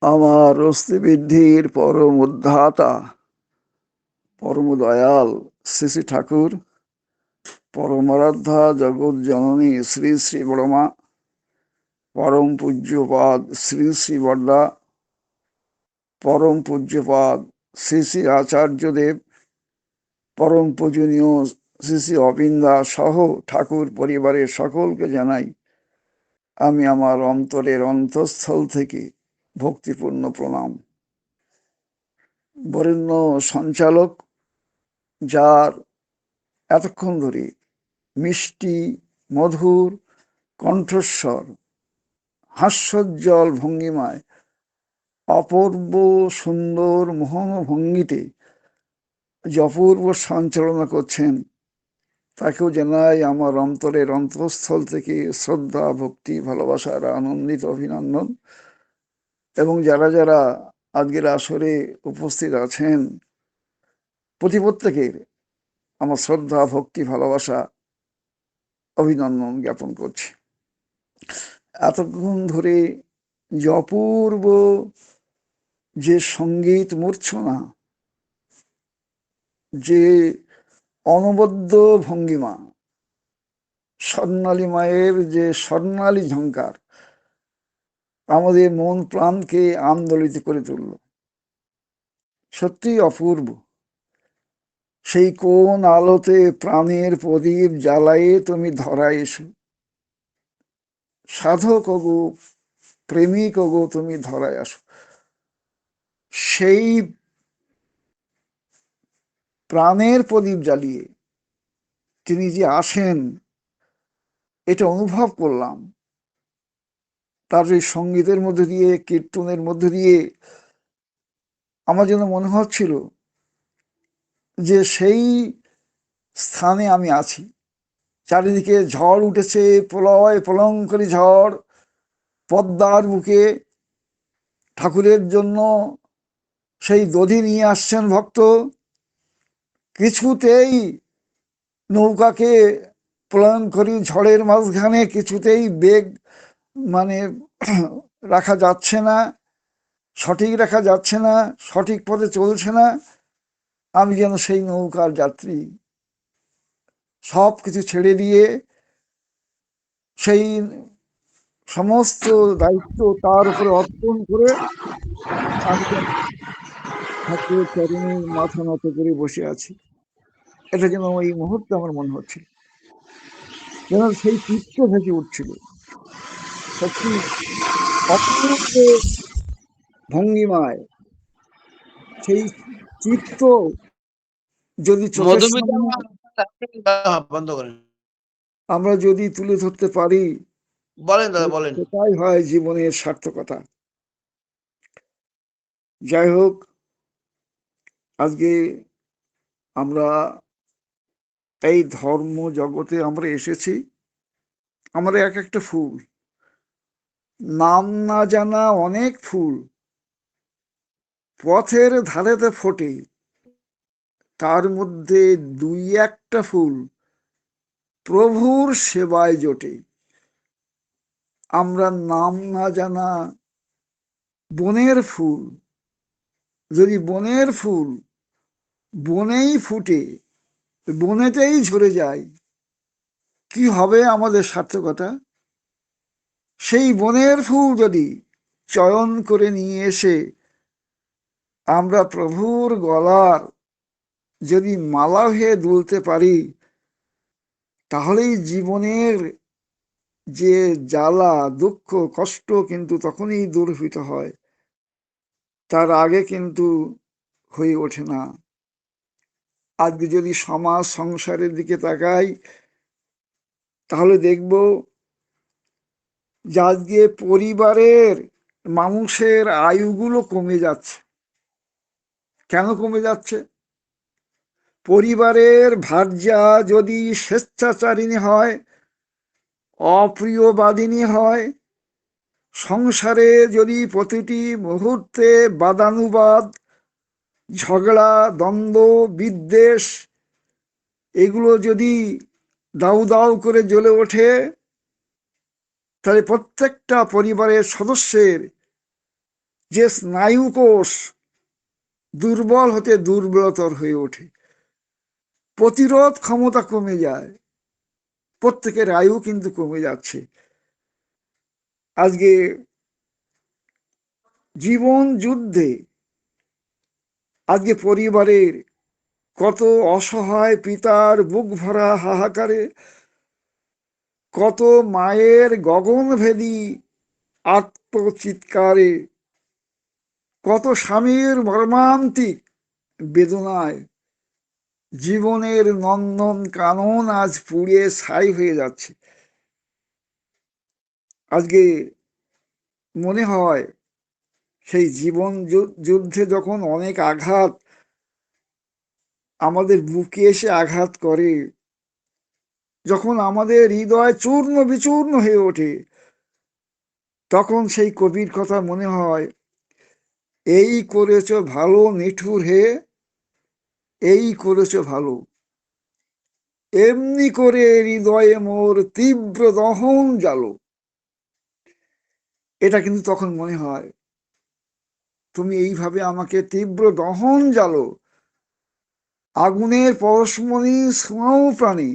আমার অস্তিবৃদ্ধির পরম উদ্ধাতা পরম দয়াল শ্রী শ্রী ঠাকুর, পরমারাধ্যা জগৎ জননী শ্রী শ্রী বড়মা, পরম পূজ্যপাদ শ্রী শ্রী বড়দা, পরম পূজ্যপাদ শ্রী শ্রী আচার্যদেব, পরম পূজনীয় শ্রী শ্রী অবিন্দা সহ ঠাকুর পরিবারের সকলকে জানাই আমি আমার অন্তরের অন্তঃস্থল থেকে ভক্তিপূর্ণ প্রণাম। বরেণ্য সঞ্চালক, যার এতক্ষণ ধরে মিষ্টি মধুর কণ্ঠস্বর, হাস্যোজ্জ্বল ভঙ্গিমায়, অপূর্ব সুন্দর মোহন ভঙ্গিতে যে অপূর্ব সঞ্চালনা করছেন, তাকেও জানাই আমার অন্তরের অন্তঃস্থল থেকে শ্রদ্ধা, ভক্তি, ভালোবাসার আনন্দিত অভিনন্দন। এবং যারা যারা আজকের আসরে উপস্থিত আছেন, প্রত্যেকের আমার শ্রদ্ধা, ভক্তি, ভালোবাসা, অভিনন্দন জ্ঞাপন করছি। এতক্ষণ ধরে যে অপূর্ব যে সঙ্গীত মূর্ছনা, যে অনবদ্য ভঙ্গিমা, স্বর্ণালী মায়ের যে স্বর্ণালী ঝঙ্কার আমাদের মন প্রাণকে আন্দোলিত করে তুলল। সত্যি অপূর্ব। সেই কোন আলোতে প্রাণের প্রদীপ জ্বালায়ে তুমি ধরায় এসো, সাধক ওগো, প্রেমিক ওগো, তুমি ধরায় আসো। সেই প্রাণের প্রদীপ জ্বালিয়ে তিনি যে আসেন, এটা অনুভব করলাম তার এই সঙ্গীতের মধ্যে দিয়ে, কীর্তনের মধ্যে দিয়ে। আমার যেন মনে হচ্ছিল যে সেই স্থানে আমি আছি। চারিদিকে ঝড় উঠেছে, প্রলয় প্রলয়ঙ্করী ঝড়। পদ্মার বুকে ঠাকুরের জন্য সেই দধি নিয়ে আসছেন ভক্ত। কিছুতেই নৌকাকে প্রলয়ঙ্করী ঝড়ের মাঝখানে কিছুতেই বেগ মানে রাখা যাচ্ছে না, সঠিক রাখা যাচ্ছে না, সঠিক পথে চলছে না। আমি যেন সেই নৌকার যাত্রী, সব কিছু ছেড়ে দিয়ে সেই সমস্ত দায়িত্ব তার উপরে অর্পণ করে আমি যেন ঠাকুরের চরণে মাথা নত করে বসে আছি। এটা যেন এই মুহূর্তে আমার মনে হচ্ছিল, যেন সেই চিত্ত ভেসে উঠছিল। সত্যি অপূর্ব ভঙ্গিমায় সেই চিত্ত যদি চোখের মধুমিতা সামনে বন্ধ করেন। আমরা যদি তুলে ধরতে পারি, বলেন দাদা, বলেন। সেটাই হয় জীবনের সার্থকতা। যাই হোক, আজকে আমরা এই ধর্ম জগতে আমরা এসেছি। আমরা এক একটা ফুল, নাম না জানা অনেক ফুল পথের ধারেতে ফোটে, তার মধ্যে দুই একটা ফুল প্রভুর সেবায় জোটে। আমরা নাম না জানা বনের ফুল, যদি বনের ফুল বনেই ফুটে, বনেতেই ঝরে যায়, কি হবে আমাদের সার্থকতা? সেই বনের ফুল যদি চয়ন করে নিয়ে এসে আমরা প্রভুর গলার যদি মালা হয়ে দুলতে পারি, তাহলেই জীবনের যে জ্বালা, দুঃখ, কষ্ট কিন্তু তখনই দূরীভূত হয়, তার আগে কিন্তু হয়ে ওঠে না। আজকে যদি সমাজ সংসারের দিকে তাকাই, তাহলে দেখব যে আজকে পরিবারের মানুষের আয়ুগুলো কমে যাচ্ছে। কেন কমে যাচ্ছে? পরিবারের ভার্যা যদি স্বেচ্ছাচারিণী হয়, অপ্রিয়বাদিনী হয়, সংসারে যদি প্রতিটি মুহূর্তে বাদানুবাদ, ঝগড়া, দ্বন্দ্ব, বিদ্বেষ এগুলো যদি দাউ দাউ করে জ্বলে ওঠে, তাহলে প্রত্যেকটা পরিবারের সদস্যের যে স্নায়ু কোষ দুর্বল হতে দুর্বলতর হয়ে ওঠে, প্রতিরোধ ক্ষমতা কমে যায়, প্রত্যেকের আয়ু কিন্তু কমে যাচ্ছে। আজকে জীবন যুদ্ধে আজকে পরিবারের কত অসহায় পিতার বুক ভরা হাহাকারে, কত মায়ের গগনভেদী আত্মচিৎকারে, কত স্বামীর মর্মান্তিক বেদনায় জীবনের নন্দন কানন আজ পুড়িয়ে ছাই হয়ে যাচ্ছে। আজকে মনে হয় সেই জীবন যুদ্ধে যখন অনেক আঘাত আমাদের বুকে এসে আঘাত করে, যখন আমাদের হৃদয় চূর্ণ বিচূর্ণ হয়ে ওঠে, তখন সেই কবির কথা মনে হয়, এই করেছ ভালো নিঠুর হে, এই করেছ ভালো, এমনি করে হৃদয়ে মোর তীব্র দহন জ্বালো। এটা কিন্তু তখন মনে হয়, তুমি এইভাবে আমাকে তীব্র দহন জ্বালো, আগুনের পরশমণি ছোঁয়াও প্রাণী,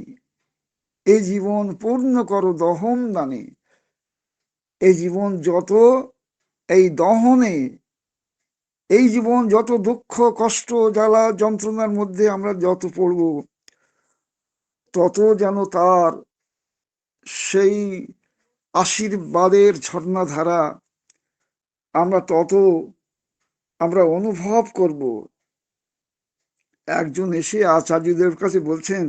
এই জীবন পূর্ণ করো দহন দানে। এই জীবন যত এই দহনে, এই জীবন যত দুঃখ কষ্ট জ্বালা যন্ত্রণার মধ্যে আমরা যত পড়ব, তত যেন তার সেই আশীর্বাদের ঝর্ণাধারা আমরা অনুভব করব। একজন এসে আচার্যদের কাছে বলছেন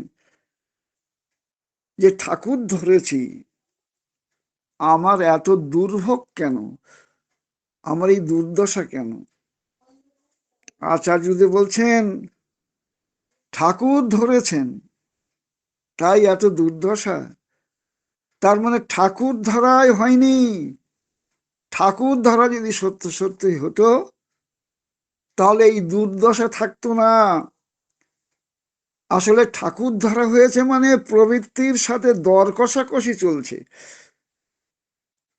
যে ঠাকুর ধরেছি, আমার এত দুর্ভোগ কেন, আমার এই দুর্দশা কেন? আচার্যদেব বলছেন, ঠাকুর ধরেছেন তাই এত দুর্দশা? তার মানে ঠাকুর ধরাই হয়নি। ঠাকুর ধরা যদি সত্য সত্যি হতো, তাহলে এই দুর্দশা থাকতো না। আসলে ঠাকুর ধরা হয়েছে মানে প্রবৃত্তির সাথে দর কষাকষি চলছে।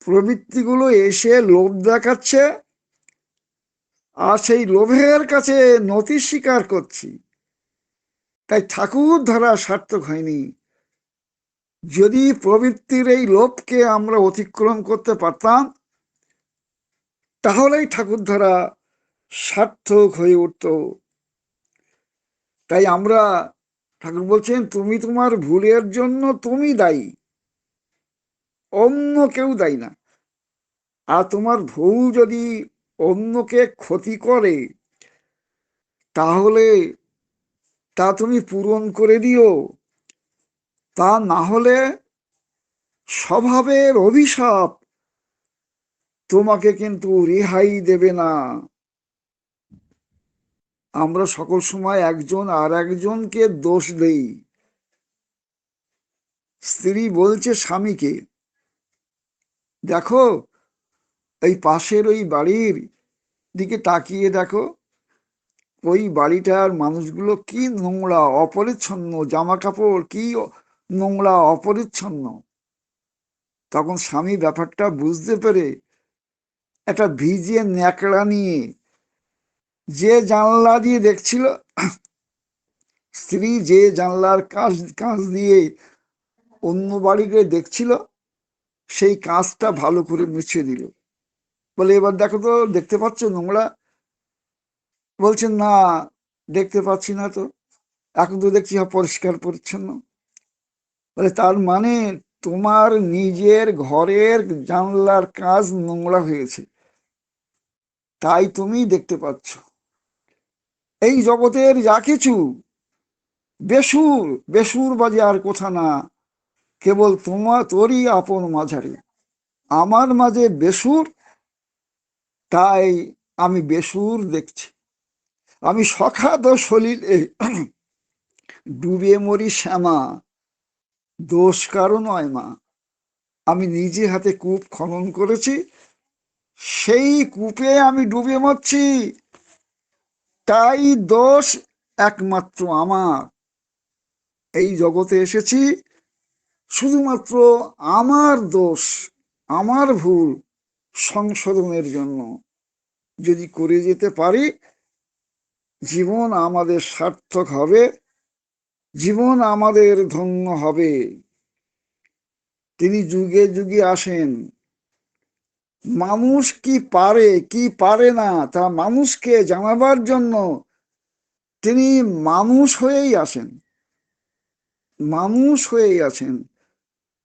প্রবৃত্তিগুলো এসে লোভ দেখাচ্ছে, আর সেই লোভের কাছে নতি স্বীকার করছি। তাই ঠাকুর ধরা সার্থক হয়নি। যদি প্রবৃত্তির এই লোভকে আমরা অতিক্রম করতে পারতাম, তাহলেই ঠাকুর ধরা সার্থক হয়ে উঠত। তাই আমরা, ঠাকুর বলছেন, তুমি তোমার ভুলের জন্য তুমি দায়ী, অন্য কেউ দায়ী না। আর তোমার ভুল যদি অন্যকে ক্ষতি করে, তাহলে তা তুমি পূরণ করে দিও। তা না হলে স্বভাবের অভিশাপ তোমাকে কিন্তু রেহাই দেবে না। আমরা সকল সময় একজন আর একজনকে দোষ দেই। স্ত্রী বলছে স্বামীকে, দেখো এই পাশের ওই বাড়ির দিকে তাকিয়ে দেখো, ওই বাড়িটার মানুষগুলো কি নোংরা অপরিচ্ছন্ন, জামা কাপড় কি নোংরা অপরিচ্ছন্ন। তখন স্বামী ব্যাপারটা বুঝতে পেরে একটা ভিজে ন্যাকড়া নিয়ে যে জানলা দিয়ে দেখছিল, স্ত্রী যে জানলার কাঁচ দিয়ে অন্য বাড়িকে দেখছিল, সেই কাঁচটা ভালো করে মুছে দিল। বলে, এবার দেখো তো, দেখতে পাচ্ছ নোংরা? বলছেন, না দেখতে পাচ্ছি না তো, এখন তো দেখছি পরিষ্কার পরিচ্ছন্ন। বলে, তার মানে তোমার নিজের ঘরের জানলার কাঁচ নোংরা হয়েছে, তাই তুমি দেখতে পাচ্ছ। এই জগতের যা কিছু বেসুর, বেসুর বাজে আর কোথা না, কেবল তোরই আপন মাঝারে। আমার মাঝে বেসুর, তাই আমি বেসুর দেখছি। আমি সখাত সলিলে ডুবে মরি শ্যামা, দোষ কারো নয় মা। আমি নিজে হাতে কূপ খনন করেছি, সেই কূপে আমি ডুবে মরছি, তাই দোষ একমাত্র আমার। এই জগতে এসেছি শুধুমাত্র আমার দোষ, আমার ভুল সংশোধনের জন্য। যদি করে যেতে পারি, জীবন আমাদের সার্থক হবে, জীবন আমাদের ধন্য হবে। তিনি যুগে যুগে আসেন। মানুষ কি পারে কি পারে না তা মানুষকে জানাবার জন্য তিনি মানুষ হয়েই আসেন। মানুষ হয়েই আছেন।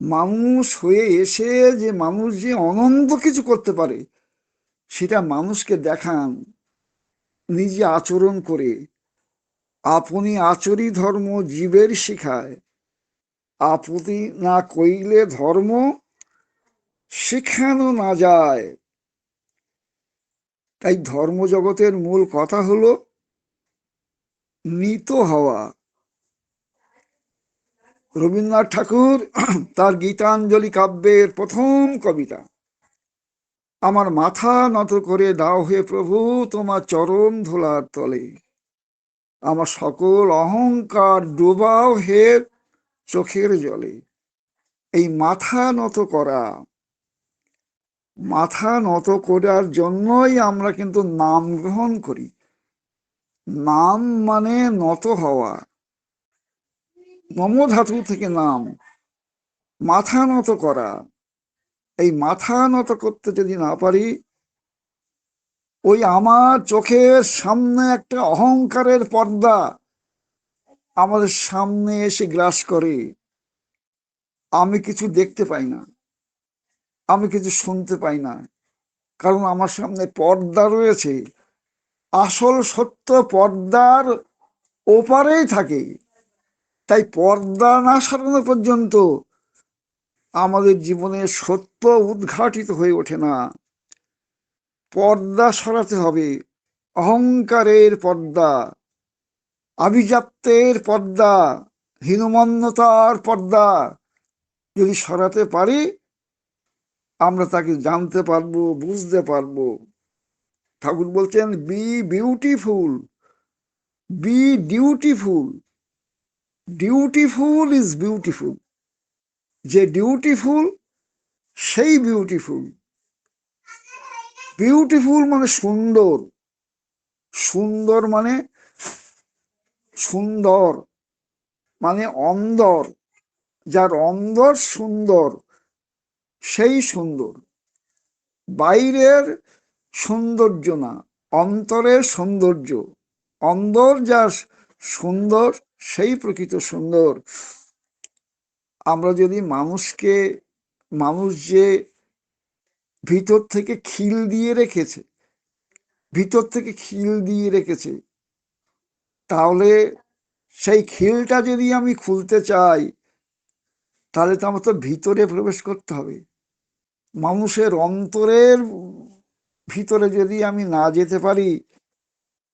মানুষ হয়ে এসে যে মানুষ যে অনন্ত কিছু করতে পারে সেটা মানুষকে দেখান নিজে আচরণ করে। আপনি আচরি ধর্ম জীবের শিখায়, আপত্তি না কইলে ধর্ম শেখানো না যায়। তাই ধর্মজগতের মূল কথা হলো নীত হওয়া। রবীন্দ্রনাথ ঠাকুর তার গীতাঞ্জলি কাব্যের প্রথম কবিতা, আমার মাথা নত করে দাও হে প্রভু তোমার চরণ ধুলার তলে, আমার সকল অহংকার ডোবাও হে চোখের জলে। এই মাথা নত করা, মাথা নত করার জন্যই আমরা কিন্তু নাম গ্রহণ করি। নাম মানে নত হওয়া, নম ধাতু থেকে নাম, মাথা নত করা। এই মাথা নত করতে যদি না পারি, ওই আমার চোখের সামনে একটা অহংকারের পর্দা আমাদের সামনে এসে গ্রাস করে। আমি কিছু দেখতে পাই না, আমি কিছু শুনতে পাই না, কারণ আমার সামনে পর্দা রয়েছে। আসল সত্য পর্দার ওপারেই থাকে। তাই পর্দা না সরানো পর্যন্ত আমাদের জীবনে সত্য উদ্ঘাটিত হয়ে ওঠে না। পর্দা সরাতে হবে, অহংকারের পর্দা, আভিজাত্যের পর্দা, হীনমন্যতার পর্দা যদি সরাতে পারি, আমরা তাকে জানতে পারবো, বুঝতে পারবো। ঠাকুর বলছেন be beautiful, be dutiful, dutiful is beautiful. যে ডিউটিফুল সেই বিউটিফুল। বিউটিফুল মানে সুন্দর, সুন্দর মানে সুন্দর মানে অন্দর, যার অন্দর সুন্দর সেই সুন্দর। বাইরের সৌন্দর্য না, অন্তরের সৌন্দর্য। অন্দর যা সুন্দর সেই প্রকৃত সুন্দর। আমরা যদি মানুষকে, মানুষ যে ভিতর থেকে খিল দিয়ে রেখেছে, ভিতর থেকে খিল দিয়ে রেখেছে, তাহলে সেই খিলটা যদি আমি খুলতে চাই, তাহলে তো আমার তো ভিতরে প্রবেশ করতে হবে। মানুষের অন্তরের ভিতরে যদি আমি না যেতে পারি,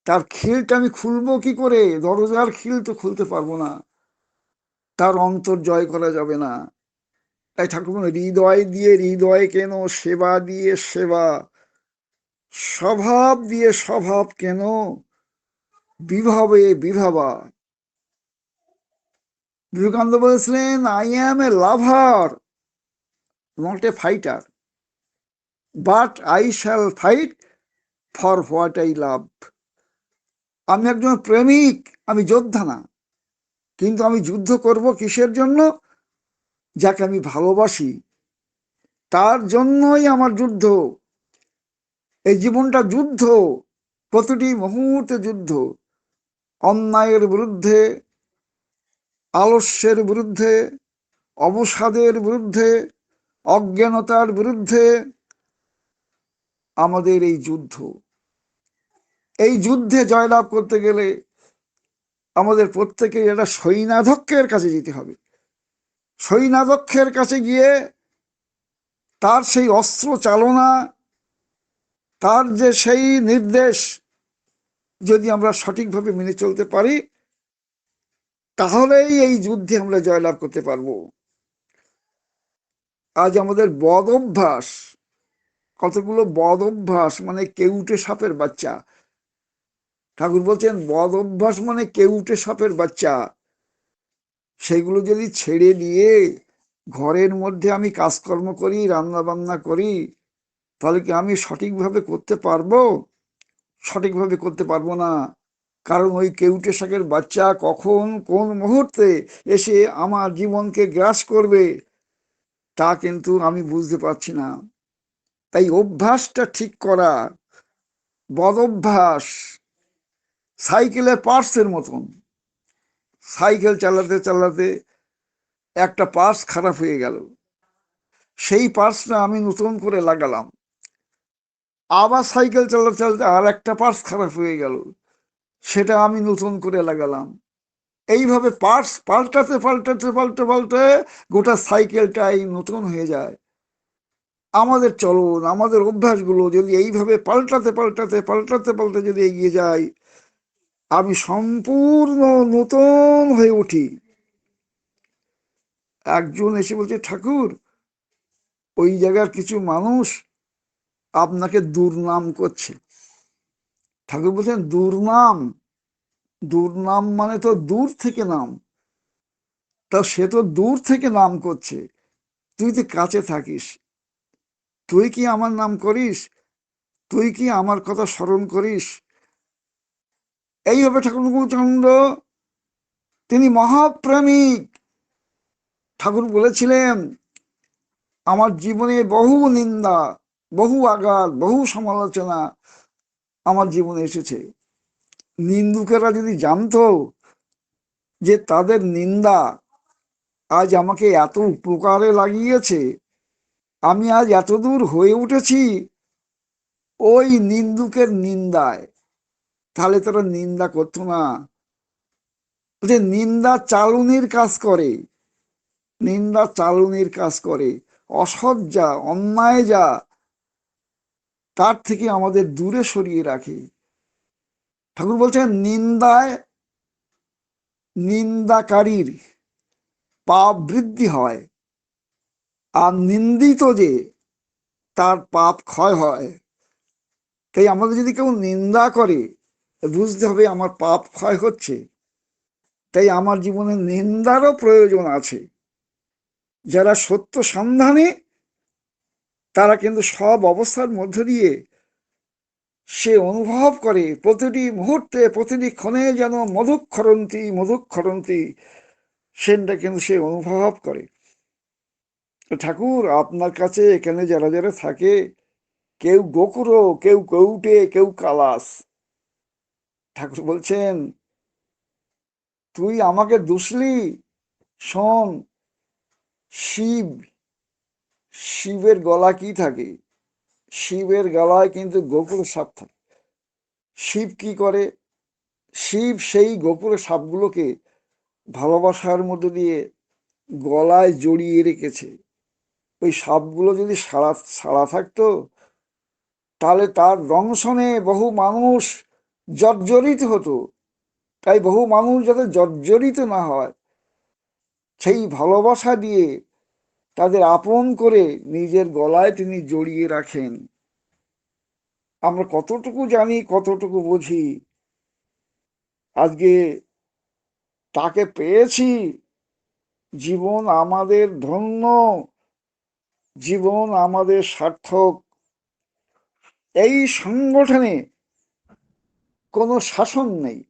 তার খিলটা আমি খুলবো কি করে? দরজার খিল তো খুলতে পারবো না, তার অন্তর জয় করা যাবে না। তাই ঠাকুর হৃদয় দিয়ে হৃদয় কেন, সেবা দিয়ে সেবা, স্বভাব দিয়ে স্বভাব কেন, বিভাবে বিভাবা। বিবেকানন্দ বলেছিলেন I am A lover, not a fighter, but I shall fight for what I love. আমি একজন প্রেমিক, আমি যোদ্ধা না, কিন্তু আমি যুদ্ধ করব কিসের জন্য? যাকে আমি ভালোবাসি, তার জন্যই আমার যুদ্ধ। এই জীবনটা যুদ্ধ, প্রতিটি মুহূর্তে যুদ্ধ। অন্যায়ের বিরুদ্ধে, আলস্যের বিরুদ্ধে, অবসাদের বিরুদ্ধে, অজ্ঞানতার বিরুদ্ধে আমাদের এই যুদ্ধ। এই যুদ্ধে জয়লাভ করতে গেলে আমাদের প্রত্যেকেই একটা সৈন্যাধ্যক্ষের কাছে যেতে হবে। সৈন্যাধ্যক্ষের কাছে গিয়ে তার সেই অস্ত্র চালনা, তার যে সেই নির্দেশ যদি আমরা সঠিকভাবে মেনে চলতে পারি, তাহলেই এই যুদ্ধে আমরা জয়লাভ করতে পারবো। আজ আমাদের বদ অভ্যাস, কতগুলো বদ অভ্যাস মানে কেউটে সাপের বাচ্চা। ঠাকুর বলছেন বদ অভ্যাস মানে কেউটে সাপের বাচ্চা। সেগুলো যদি ছেড়ে দিয়ে ঘরের মধ্যে আমি কাজকর্ম করি, রান্না বান্না করি, তাহলে কি আমি সঠিকভাবে করতে পারবো? সঠিকভাবে করতে পারবো না, কারণ ওই কেউটে শাকের বাচ্চা কখন কোন মুহূর্তে এসে আমার জীবনকে গ্রাস করবে তা কিন্তু আমি বুঝতে পারছি না। তাই অভ্যাসটা ঠিক করা, বদ অভ্যাস সাইকেলের পার্টসের মতন। সাইকেল চালাতে চালাতে একটা পার্টস খারাপ হয়ে গেল, সেই পার্টসটা আমি নতুন করে লাগালাম। আবার সাইকেল চালাতে চালাতে আর একটা পার্টস খারাপ হয়ে গেল, সেটা আমি নতুন করে লাগালাম। এইভাবে পার্টস পাল্টাতে পাল্টাতে পাল্টে পাল্টে গোটা সাইকেলটাই নতুন হয়ে যায়। আমাদের চলন, আমাদের অভ্যাসগুলো যদি এইভাবে পাল্টাতে পাল্টাতে পাল্টাতে পাল্টে যদি এগিয়ে যাই, আমি সম্পূর্ণ নতুন হয়ে উঠি। একজন এসে বলছে, ঠাকুর ওই জায়গার কিছু মানুষ আপনাকে দুর্নাম করছে। ঠাকুর বলছেন, দুর্নাম? দুর্নাম মানে তো দূর থেকে নাম। তা সে তো দূর থেকে নাম করছে, তুই তো কাছে থাকিস, তুই কি আমার নাম করিস? তুই কি আমার কথা স্মরণ করিস? এইভাবে ঠাকুর অনুকূলচন্দ্র তিনি মহাপ্রেমিক। ঠাকুর বলেছিলেন, আমার জীবনে বহু নিন্দা, বহু আঘাত, বহু সমালোচনা আমার জীবনে এসেছে। নিন্দুকেরা যদি জানতো যে তাদের নিন্দা আজ আমাকে এত উপকারে লাগিয়েছে, আমি আজ এতদূর হয়ে উঠেছি ওই নিন্দুকের নিন্দায়, তাহলে তারা নিন্দা করতো না। যে নিন্দা চালুনির কাজ করে, নিন্দা চালুনির কাজ করে। অসৎ যা, অন্যায় যা, তার থেকে আমাদের দূরে সরিয়ে রাখে। ঠাকুর বলছেন, নিন্দায় নিন্দাকারীর পাপ বৃদ্ধি হয়, আর নিন্দিত যে তার পাপ ক্ষয় হয়। তাই আমাদের যদি কেউ নিন্দা করে, বুঝতে হবে আমার পাপ ক্ষয় হচ্ছে। তাই আমার জীবনে নিন্দারও প্রয়োজন আছে। যারা সত্য সন্ধানে, তারা কিন্তু সব অবস্থার মধ্য দিয়ে সে অনুভব করে, প্রতিটি মুহূর্তে প্রতিটি ক্ষণে যেন মধুক্ষরন্তী মধুক্ষরন্তী, সেটা কিন্তু সে অনুভব করে। ঠাকুর আপনার কাছে এখানে যারা যারা থাকে, কেউ গোকুরো, কেউ কৌটে, কেউ কালাস। ঠাকুর বলছেন, তুই আমাকে দুষলি? শোন, শিব, শিবের গলা কি থাকে? শিবের গলায় কিন্তু গোকুল সাপ থাকে। শিব কি করে? শিব সেই গোকুল সাপগুলোকে ভালোবাসার মধ্যে দিয়ে গলায় জড়িয়ে রেখেছে। ওই সাপগুলো যদি সাড়া থাকতো, তাহলে তার দংশনে বহু মানুষ জর্জরিত হতো। তাই বহু মানুষ যাতে জর্জরিত না হয়, সেই ভালোবাসা দিয়ে তাদের আপন করে নিজের গলায় তিনি জড়িয়ে রাখেন। আমরা কতটুকু জানি, কতটুকু বুঝি? আজকে তাকে পেয়েছি, জীবন আমাদের ধন্য, জীবন আমাদের সার্থক। এই সংগঠনে কোনো শাসন নেই,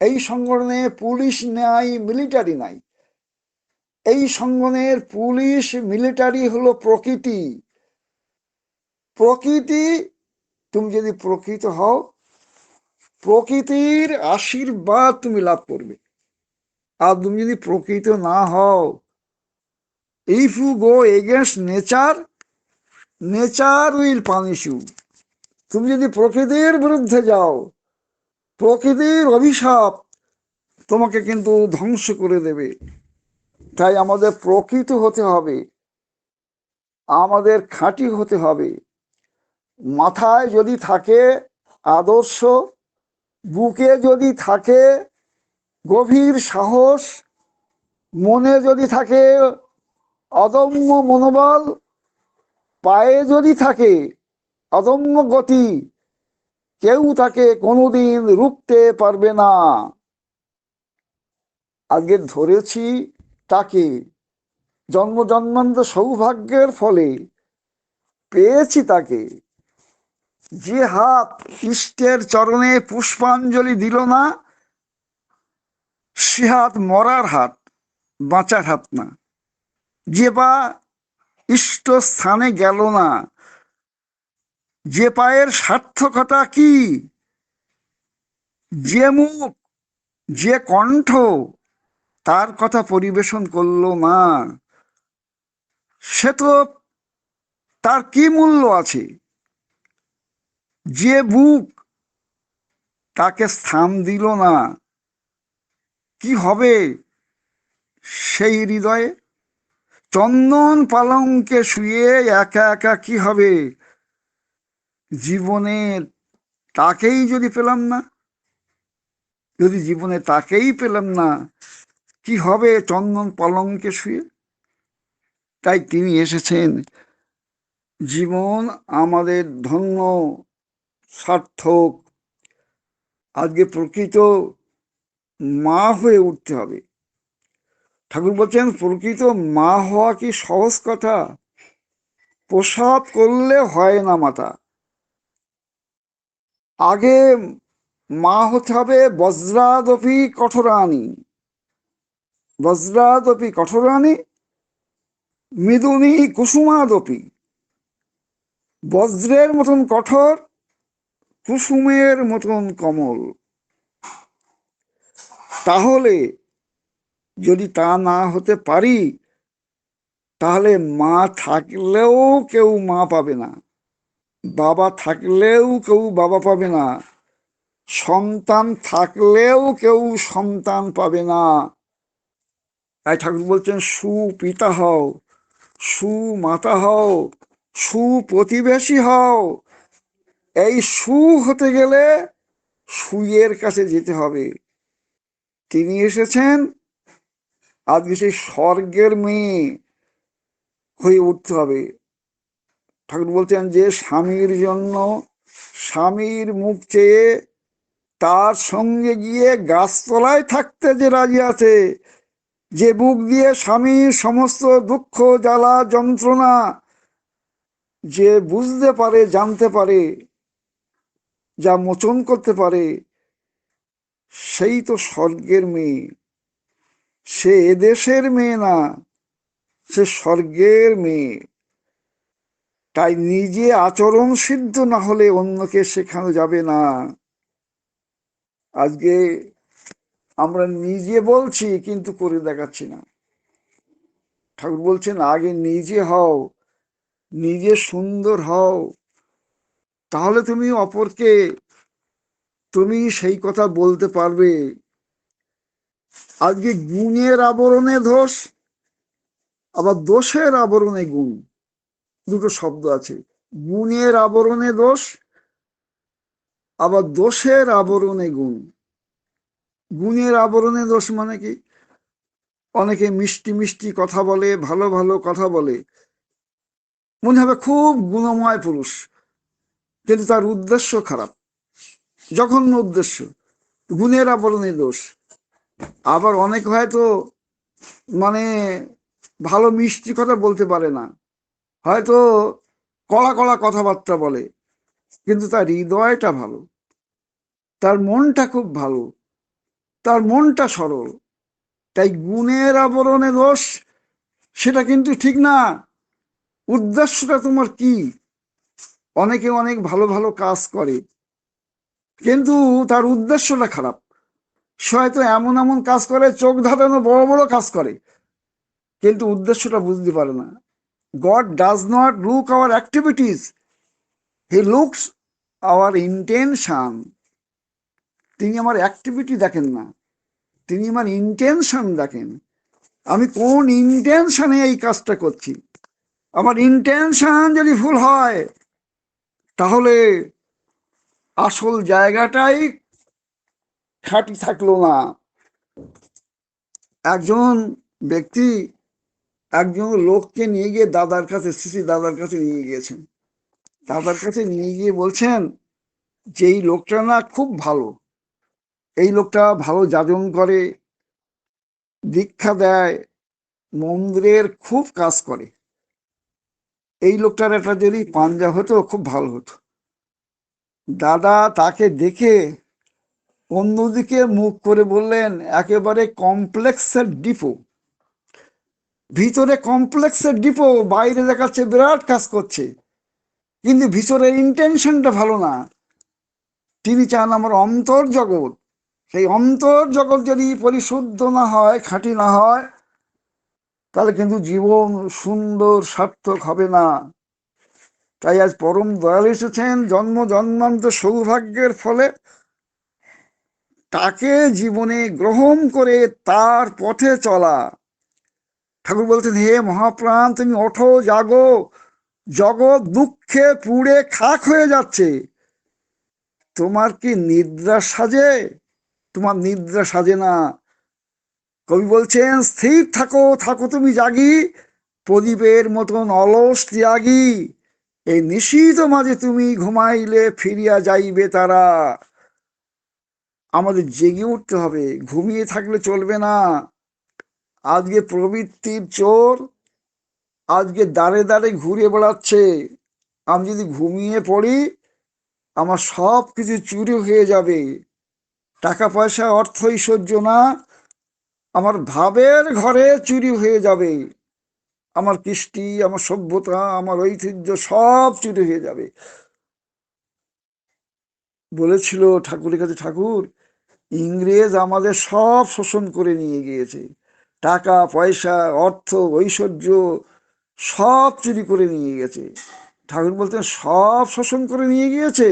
এই সংগঠনে পুলিশ নাই, মিলিটারি নাই। এই সংগঠনের পুলিশ মিলিটারি হলো প্রকৃতি। প্রকৃতি, তুমি যদি প্রকৃত হও, প্রকৃতির আশীর্বাদ তুমি লাভ করবে। আর তুমি যদি প্রকৃত না হও, if you go against nature, nature will punish you. তুমি যদি প্রকৃতির বিরুদ্ধে যাও, প্রকৃতির অভিশাপ তোমাকে কিন্তু ধ্বংস করে দেবে। তাই আমাদের প্রকৃত হতে হবে, আমাদের খাঁটি হতে হবে। মাথায় যদি থাকে আদর্শ, বুকে যদি থাকে গভীর সাহস, মনে যদি থাকে অদম্য মনোবল, পায়ে যদি থাকে অদম্য গতি, কেউ তাকে কোনোদিন রুখতে পারবে না। আজকে ধরেছি তাকে, জন্ম জন্মান্ত সৌভাগ্যের ফলে পেয়েছি তাকে। যে হাত ইষ্টের চরণে পুষ্পাঞ্জলি দিল না, সে হাত মরার হাত, বাঁচার হাত না। যে পা ইষ্ট স্থানে গেল না, যে পায়ের সার্থকতা কি, যে মুখ, যে কণ্ঠ তার কথা পরিবেশন করলো না, সে তো তার কি মূল্য আছে। যে বুক তাকে স্থান দিল না, কি হবে সেই হৃদয়ে। চন্দন পালঙ্কে শুয়ে একা একা কি হবে, জীবনের তাকেই যদি পেলাম না, যদি জীবনে তাকেই পেলাম না, কি হবে চন্দন পালঙ্কে শুয়ে। তাই তিনি এসেছেন, জীবন আমাদের ধন্য, সার্থক। আজকে প্রকৃত মা হয়ে উঠতে হবে। ঠাকুর বলছেন, প্রকৃত মা হওয়া কি সহজ কথা? প্রসাদ করলে হয় না মাতা। আগে মা হতে হবে বজ্রাদপি কঠোরানি, বজ্রাদপি কঠোরানি, মৃদুনী কুসুমাদপি। বজ্রের মতন কঠোর, কুসুমের মতন কমল। তাহলে যদি তা না হতে পারি, তাহলে মা থাকলেও কেউ মা পাবে না, বাবা থাকলেও কেউ বাবা পাবে না, সন্তান থাকলেও কেউ সন্তান পাবে না। তাই ঠাকুর বলছেন, সুপিতা হও, সুমাতা হও, সুপ্রতিবেশী হও। এই সু হতে গেলে সুয়ের কাছে যেতে হবে। তিনি এসেছেন আজকে সেই স্বর্গের মেয়ে হয়ে উঠতে হবে। ঠাকুর বলছেন, যে স্বামীর জন্য স্বামীর মুখ চেয়ে তার সঙ্গে গিয়ে গাছতলায় থাকতে যে রাজি আছে, যে বুক দিয়ে স্বামীর সমস্ত দুঃখ জ্বালা যন্ত্রণা যে বুঝতে পারে, জানতে পারে, যা মোচন করতে পারে, সেই তো স্বর্গের মেয়ে। সে এদেশের মেয়ে না, সে স্বর্গের মেয়ে। তাই নিজে আচরণ সিদ্ধ না হলে অন্যকে শেখানো যাবে না। আজকে আমরা নিজে বলছি কিন্তু করে দেখাচ্ছি না। ঠাকুর বলছেন, আগে নিজে হও, নিজে সুন্দর হও, তাহলে তুমি অপরকে তুমি সেই কথা বলতে পারবে। আজকে গুণের আবরণে দোষ, আবার দোষের আবরণে গুণ, দুটো শব্দ আছে। গুণের আবরণে দোষ, আবার দোষের আবরণে গুণ। গুণের আবরণে দোষ মানে কি? অনেকে মিষ্টি মিষ্টি কথা বলে, ভালো ভালো কথা বলে, মনে হবে খুব গুণময় পুরুষ, কিন্তু তার উদ্দেশ্য খারাপ, জঘন্য উদ্দেশ্য, গুণের আবরণে দোষ। আবার অনেক হয়তো মানে ভালো মিষ্টি কথা বলতে পারে না, হয়তো কড়া কড়া কথাবার্তা বলে, কিন্তু তার হৃদয়টা ভালো, তার মনটা খুব ভালো, তার মনটা সরল। তাই গুণের আবরণে দোষ, সেটা কিন্তু ঠিক না। উদ্দেশ্যটা তোমার কি? অনেকে অনেক ভালো ভালো কাজ করে, কিন্তু তার উদ্দেশ্যটা খারাপ। সে হয়তো এমন এমন কাজ করে, চোখ ধাঁধানো বড় বড় কাজ করে, কিন্তু উদ্দেশ্যটা বুঝতে পারে না। God does not look our activities, he looks our intention. তিনি আমার অ্যাক্টিভিটি দেখেন না, তিনি আমার ইন্টেনশন দেখেন। আমি কোন ইন্টেনশনে এই কাজটা করছি। আমার ইন্টেনশন যদি ভুল হয়, তাহলে আসল জায়গাটাই খাঁটি থাকলো না। একজন ব্যক্তি একজন লোককে নিয়ে গিয়ে দাদার কাছে, শ্রী দাদার কাছে নিয়ে গিয়েছেন। দাদার কাছে নিয়ে গিয়ে বলছেন যে এই লোকটা না খুব ভালো, এই লোকটা ভালো যাজন করে, দীক্ষা দেয়, মন্দিরের খুব কাজ করে, এই লোকটার একটা যদি পাঞ্জা হতো খুব ভালো হতো। দাদা তাকে দেখে অন্যদিকে মুখ করে বললেন, একেবারে কমপ্লেক্সের ডিপো, ভিতরে কমপ্লেক্সের ডিপো, বাইরে দেখাচ্ছে বিরাট কাজ করছে, কিন্তু ভিতরের ইন্টেনশনটা ভালো না। তিনি চান আমার অন্তর জগৎ, সেই অন্তর জগৎ যদি পরিশুদ্ধ না হয়, খাঁটি না হয়, তাহলে কিন্তু জীবন সুন্দর সার্থক হবে না। তাই আজ পরম দয়াল এসেছেন জন্ম জন্মান্তর সৌভাগ্যের ফলে তাকে জীবনে গ্রহণ করে তার পথে চলা। ঠাকুর বলছেন, হে মহাপ্রাণ, তুমি ওঠো, জাগো, জগৎ দুঃখে পুড়ে খাক হয়ে যাচ্ছে, তোমার কি নিদ্রা সাজে? তোমার নিদ্রা সাজে না। কবি বলছেন, স্থির থাকো, থাকো তুমি জাগি, প্রদীপের মতন অলস ত্যাগী, এই নিশীথ মাঝে তুমি ঘুমাইলে ফিরিয়া যাইবে তারা। আমাদের জেগে উঠতে হবে, ঘুমিয়ে থাকলে চলবে না। আজকে প্রবৃত্তির চোর আজকে দাঁড়ে দাঁড়ে ঘুরে বেড়াচ্ছে। আমি যদি ঘুমিয়ে পড়ি, আমার সব কিছু চুরি হয়ে যাবে। টাকা পয়সা অর্থ ঐশ্বর্য না, আমার ভাবের ঘরে চুরি হয়ে যাবে। আমার কৃষ্টি, আমার সভ্যতা, আমার ঐতিহ্য সব চুরি হয়ে যাবে। বলেছিল ঠাকুরের কাছে, ঠাকুর, ইংরেজ আমাদের সব শোষণ করে নিয়ে গিয়েছে, টাকা পয়সা অর্থ ঐশ্বর্য সব চুরি করে নিয়ে গেছে। ঠাকুর বলতেন, সব শোষণ করে নিয়ে গিয়েছে?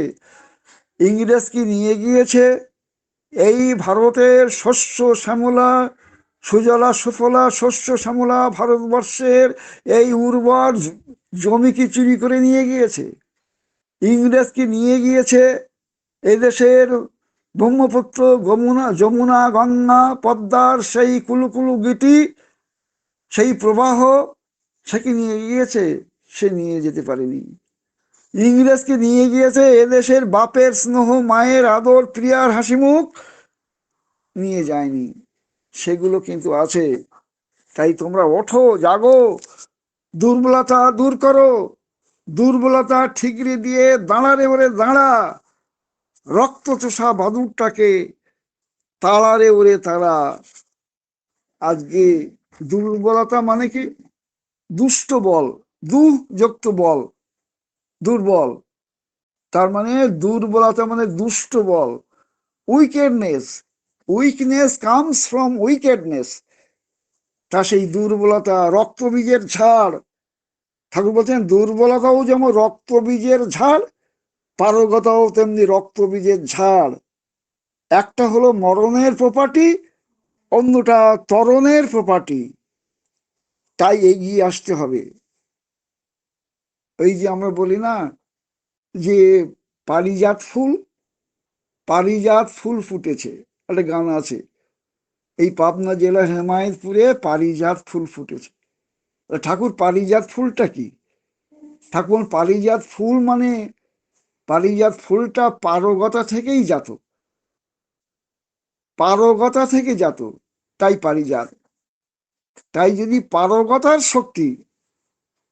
ইংরেজ কি নিয়ে গিয়েছে এই ভারতের শস্য শ্যামলা, সুজলা সুফলা শস্য শ্যামলা ভারতবর্ষের এই উর্বর জমি কি চুরি করে নিয়ে গিয়েছে? ইংরেজ কি নিয়ে গিয়েছে এদেশের ব্রহ্মপুত্র, যমুনা গঙ্গা পদ্মার সেই কুলুকুলু গীতি, সেই প্রবাহ, সে কি নিয়ে গিয়েছে? সে নিয়ে যেতে পারেনি। ইংরেজকে নিয়ে গিয়েছে এদেশের বাপের স্নেহ, মায়ের আদর, প্রিয়ার হাসি মুখ, নিয়ে যায়নি। সেগুলো কিন্তু আছে। তাই তোমরা ওঠো, জাগো, দুর্বলতা দূর করো, দুর্বলতা ঠিকরে দিয়ে দাঁড়া রে ওরে দাঁড়া, রক্ত চোষা বাদুরটাকে তাড়া রে ওরে তারা। আজকে দুর্বলতা মানে কি? দুষ্ট বল, দুযুক্ত বল, দুর্বল, তার মানে দুর্বলতা মানে দুষ্ট বল, wickedness. Weakness comes from wickedness. তা সেই দুর্বলতা রক্তবীজের ঝাড়। ঠাকুর বলছেন, দুর্বলতাও যেমন রক্তবীজের ঝাড়, পারগতাও তেমনি রক্তবীজের ঝাড়। একটা হলো মরণের প্রপার্টি, অন্যটা তরণের প্রপার্টি। তাই এগিয়ে আসতে হবে। এই যে আমরা বলি না যে পারিজাত ফুল, পারিজাত ফুল ফুটেছে, একটা গান আছে, এই পাবনা জেলার হেমায়তপুরে পারিজাত ফুল ফুটেছে। ঠাকুর, পারিজাত ফুলটা কি? ঠাকুর, পারিজাত ফুল মানে পারিজাত ফুলটা পারগতা থেকেই জাত, পারগতা থেকে জাত, তাই পারিজাত। তাই যদি পারগতার শক্তি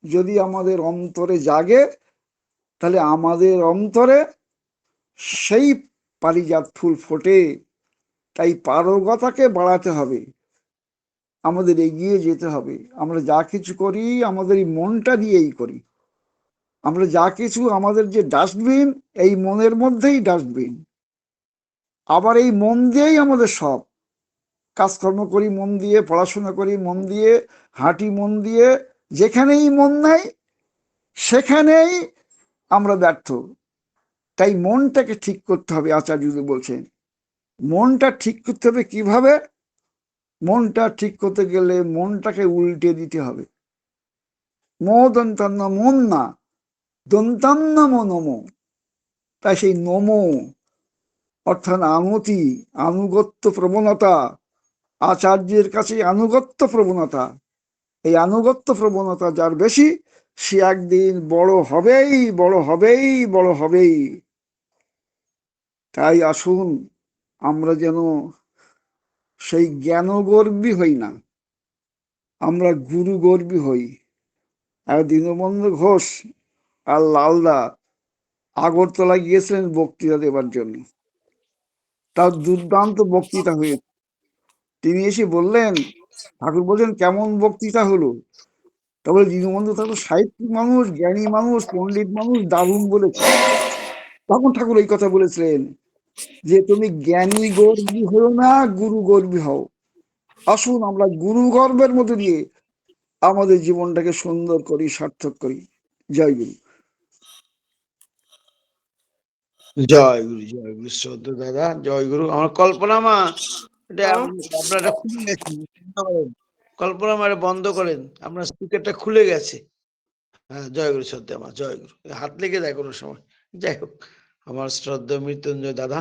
যদি আমাদের অন্তরে জাগে, তাহলে আমাদের অন্তরে সেই পারিজাত ফুল ফোটে। তাই পারগতাকে বাড়াতে হবে, আমাদের এগিয়ে যেতে হবে। আমরা যা কিছু করি আমাদের এই মনটা দিয়েই করি। আমরা যা কিছু, আমাদের যে ডাস্টবিন, এই মনের মধ্যেই ডাস্টবিন। আবার এই মন দিয়েই আমাদের সব কাজকর্ম করি, মন দিয়ে পড়াশোনা করি, মন দিয়ে হাঁটি, মন দিয়ে। যেখানেই মন নাই সেখানেই আমরা ব্যর্থ। তাই মনটাকে ঠিক করতে হবে। আচার্যজি বলছেন, মনটা ঠিক করতে হবে কিভাবে? মনটা ঠিক করতে গেলে মনটাকে উল্টে দিতে হবে। মো দন্তান্ন, মন না, দন্তান্ন নমো। তাই সেই নমো অর্থাৎ আনতি, আনুগত্য প্রবণতা, আচার্যের কাছে আনুগত্য প্রবণতা। এই আনুগত্য প্রবণতা যার বেশি, সে একদিন বড় হবেই, বড় হবেই, বড় হবেই। তাই আসুন আমরা যেন সেই জ্ঞানগর্বী হই না, আমরা গুরু গর্বী হই। আর দীনবন্ধু ঘোষ আর লালদা আগরতলা গিয়েছিলেন বক্তৃতা দেবার জন্য। তার দুর্দান্ত বক্তৃতা হয়েছে। তিনি এসে বললেন, ঠাকুর বলছেন কেমন বক্তৃতা হলো? তবে দীনবন্ধু ঠাকুর সাহিত্যিক মানুষ, জ্ঞানী মানুষ, পণ্ডিত মানুষ, দারুণ বলেছে। তখন ঠাকুর এই কথা বলেছিলেন যে তুমি জ্ঞানী গর্বী হও না, গুরু গর্বী হও। আসুন আমরা গুরু গর্বের মধ্যে দিয়ে আমাদের জীবনটাকে সুন্দর করি, সার্থক করি। জয় গুরু। জয় গুরু শ্রদ্ধা দাদা, জয় গুরু। আমার কল্পনা মা, এটা আপনারা খুলে গেছে, কল্পনা মা এটা বন্ধ করেন, আপনার স্পিকারটা খুলে গেছে। হ্যাঁ, জয় গুরু শ্রদ্ধা মা, জয় গুরু। হাত লেগে যায় কোনো সময়। যাই হোক, আমার শ্রদ্ধা মৃত্যুঞ্জয় দাদা,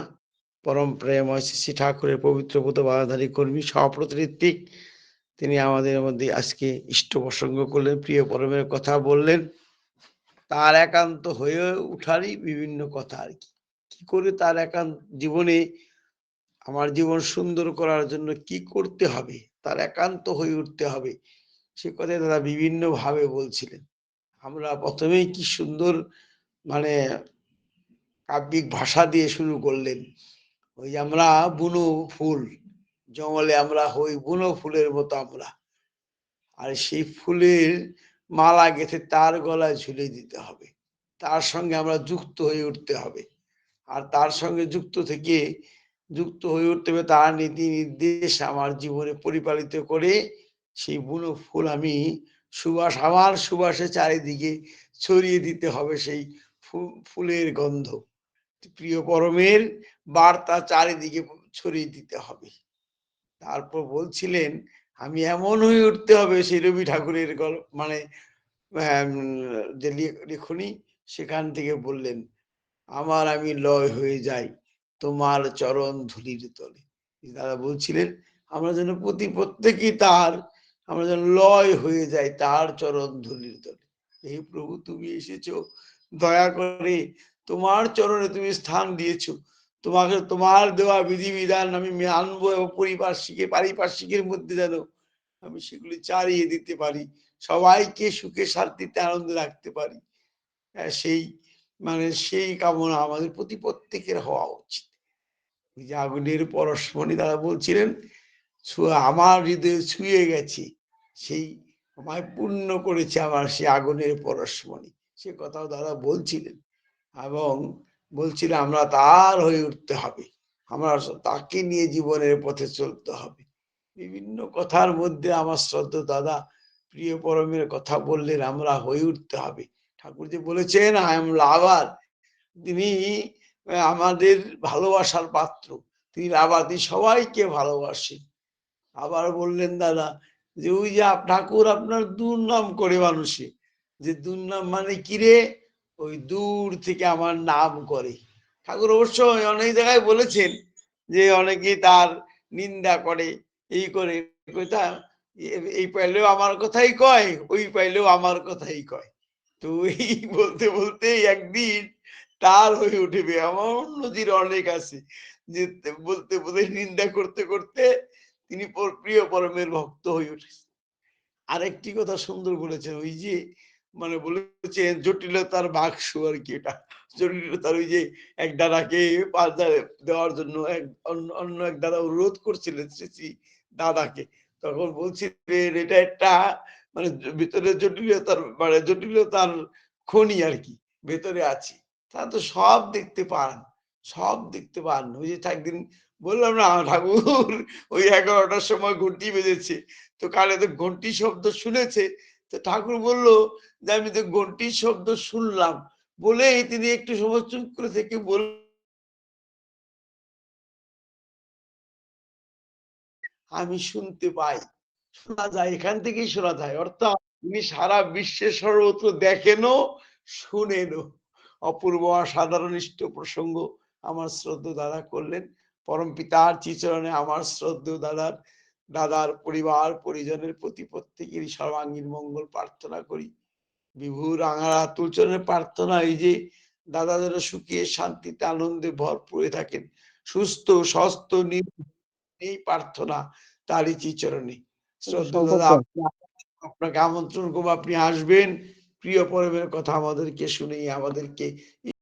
পরম প্রেমময় শ্রী ঠাকুরের পবিত্র পুত বাধাধারী কর্মী, সহপ্রতিনিধি, তিনি আমাদের মধ্যে আজকে ইষ্ট প্রসঙ্গ করলেন, প্রিয় পরমের কথা বললেন। তার একান্ত হয়ে উঠারই বিভিন্ন কথা আর কি। কি করে তার একান্ত জীবনে আমার জীবন সুন্দর করার জন্য কি করতে হবে, তার একান্ত হয়ে উঠতে হবে, সে কথা তারা বিভিন্ন ভাবে বলছিলেন। আমরা প্রথমেই কি সুন্দর মানে কাব্যিক ভাষা দিয়ে শুরু করলেন। ওই আমরা বুনো ফুল, জঙ্গলে আমরা হই বুনো ফুলের মতো আমরা, আর সেই ফুলের মালা গেঁথে তার গলায় ঝুলিয়ে দিতে হবে, তার সঙ্গে আমরা যুক্ত হয়ে উঠতে হবে। আর তার সঙ্গে যুক্ত হয়ে উঠতে হবে, তার নীতি নির্দেশ আমার জীবনে পরিপালিত করে সেই বুনো ফুল আমি আমার সুবাসে চারিদিকে ছড়িয়ে দিতে হবে, সেই ফুলের গন্ধ, প্রিয় পরমের বার্তা চারিদিকে ছড়িয়ে দিতে হবে। তারপর বলছিলেন আমি এমন হয়ে উঠতে হবে, সেই রবি ঠাকুরের মানে যে লেখনী, সেখান থেকে বললেন আমার আমি লয় হয়ে যাই তোমার চরণ ধুলির তলে। দাদা বলছিলেন আমরা যেন প্রত্যেকেই তার, আমরা যেন লয় হয়ে যাই তার চরণ ধুলির তলে। এই প্রভু তুমি এসেছো, দয়া করে তোমার চরণে তুমি স্থান দিয়েছো, তোমাকে তোমার দেওয়া বিধিবিধান আমি আনবো, এবং পারিপার্শ্বিকের মধ্যে যেন আমি সেগুলি চালিয়ে দিতে পারি, সবাইকে সুখে শান্তিতে আনন্দে রাখতে পারি। সেই সেই কামনা আমাদের প্রতি প্রত্যেকের হওয়া উচিত। যে আগুনের পরশমণি দাদা বলছিলেন আমার হৃদয়ে ছুঁয়ে গেছে, সেই আমায় পূর্ণ করেছে আমার সেই আগুনের পরশমণি, সে কথাও দাদা বলছিলেন। এবং বলছিলেন আমরা তার হয়ে উঠতে হবে, আমরা তাকে নিয়ে জীবনের পথে চলতে হবে। বিভিন্ন কথার মধ্যে আমার শ্রদ্ধা দাদা প্রিয় পরমের কথা বললেন আমরা হয়ে উঠতে হবে। ঠাকুর যে বলেছেন আই এম লাভার, তিনি আমাদের ভালোবাসার পাত্র, তিনি লাভার, তিনি সবাইকে ভালোবাসেন। আবার বললেন দাদা যে ওই যে ঠাকুর আপনার দুর্নাম করে মানুষে, যে দুর্নাম মানে কিরে, ওই দূর থেকে আমার নাম করে। ঠাকুর অবশ্যই অনেক জায়গায় বলেছেন যে অনেকে তার নিন্দা করে, এই করে, এই পাইলেও আমার কথাই কয়, ওই পাইলেও আমার কথাই কয়। তো এই বলতে বলতে একদিন তার হয়ে উঠবে, আমার নদীর অনেক আছে, যে বলতে বলতে নিন্দা করতে করতে তিনি প্রিয় পরমের ভক্ত হয়ে উঠেছে। আরেকটি কথা সুন্দর বলেছেন, ওই যে বলেছেন জটিলতার বাক্স আর কি, এটা জটিলতার ওই যে এক দাদাকে দেওয়ার জন্য অন্য এক দাদা অনুরোধ করছিলেন শ্রী দাদাকে, তখন বলছিলেন এটা একটা ভিতরে জটিলতার খনি আর কি, ভেতরে আছে, তারা তো সব দেখতে পান, সব দেখতে পান। ওই যে একদিন বললাম না ঠাকুর ওই 11টার সময় ঘন্টি বেজেছে, তো কানে তো ঘন্টি শব্দ শুনেছে, তো ঠাকুর বলল যে আমি তো ঘন্টির শব্দ শুনলাম, বলেই তিনি একটু সময় চুপ করে থেকে আমি শুনতে পাই, শোনা যায়, এখান থেকেই শোনা যায়, অর্থাৎ তিনি সারা বিশ্বের সর্বত্র দেখেনও শুনেনও। অপূর্ব অসাধারণ ইষ্ট প্রসঙ্গ আমার শ্রদ্ধা দাদা করলেন। পরম পিতার চিচরণে আমার শ্রদ্ধা দাদার পরিবার পরিজনের প্রতি প্রত্যেকেরই সর্বাঙ্গীন মঙ্গল প্রার্থনা করি। বিভু রাঙা তুলচনের প্রার্থনা এই যে দাদা যেন সুখে শান্তিতে আনন্দে ভরপুর থাকেন, সুস্থ স্বাস্থ্য এই প্রার্থনা তারই চিচরণে। শ্রদ্ধা দাদা আপনাকে আমন্ত্রণ করবো, আপনি আসবেন, প্রিয় পরমের কথা আমাদেরকে শুনিয়ে আমাদেরকে